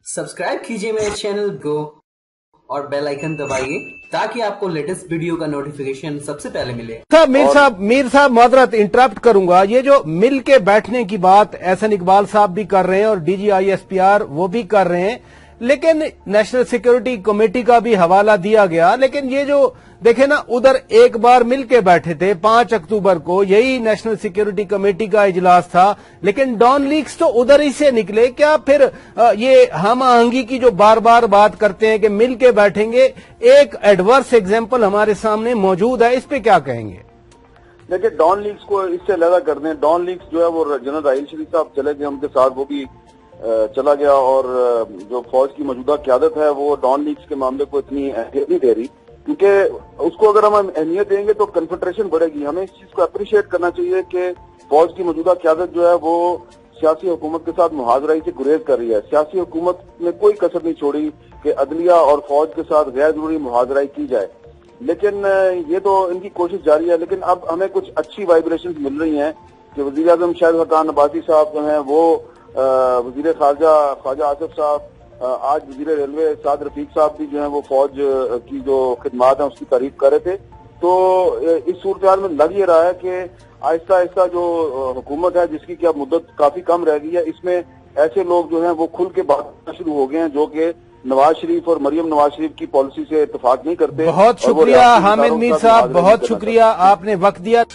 Subscribe कीजिए मेरे channel go और बेल आइकन दबाइए ताकि आपको लेटेस्ट वीडियो का नोटिफिकेशन सबसे पहले मिले। मीर साहब मादरत इंटरप्ट करूंगा। ये जो मिल के बैठने की बात एहसन इकबाल साहब भी कर रहे हैं और DGISPR वो भी कर रहे हैं, लेकिन नेशनल सिक्योरिटी कमेटी का भी हवाला दिया गया। लेकिन ये जो देखे ना, उधर एक बार मिल के बैठे थे 5 अक्टूबर को, यही नेशनल सिक्योरिटी कमेटी का इजलास था, लेकिन डॉन लीक्स तो उधर ही से निकले। क्या फिर ये हम आहंगी की जो बार बार बात करते हैं कि मिल के बैठेंगे, एक एडवर्स एग्जाम्पल हमारे सामने मौजूद है, इस पे क्या कहेंगे? देखिए, डॉन लीक्स को इससे अलग कर दें। डॉन लीक्स जो है वो जनरल राहील शरीफ साहब चले गए, उनके साथ वो भी चला गया, और जो फौज की मौजूदा क्यादत है वो डॉन लीक्स के मामले को इतनी अहमियत नहीं दे रही, क्योंकि उसको अगर हम अहमियत देंगे तो कन्फेडरेशन बढ़ेगी। हमें इस चीज को अप्रिशिएट करना चाहिए कि फौज की मौजूदा क्यादत जो है वो सियासी हुकूमत के साथ मुहाजराई से गुरेज कर रही है। सियासी हुकूमत ने कोई कसर नहीं छोड़ी कि अदलिया और फौज के साथ गैर जरूरी मुहाजराई की जाए, लेकिन ये तो इनकी कोशिश जारी है। लेकिन अब हमें कुछ अच्छी वाइब्रेशन मिल रही हैं कि वजीर आजम शाहिद खान अब्बासी साहब जो हैं वो वजीर ख्वाजा आसिफ साहब, आज वजीर रेलवे साद रफीक साहब भी जो है वो फौज की जो खिदमात है उसकी तारीफ कर रहे थे। तो इस सूरत में लग ये रहा है कि आहिस्ता आहिस्ता जो हुकूमत है जिसकी क्या मुद्दत काफी कम रह गई है, इसमें ऐसे लोग जो हैं वो खुल के बात करना शुरू हो गए हैं जो कि नवाज शरीफ और मरियम नवाज शरीफ की पॉलिसी से इत्तेफाक नहीं करते। बहुत शुक्रिया हामिद मीर साहब, बहुत शुक्रिया, आपने वक्त दिया।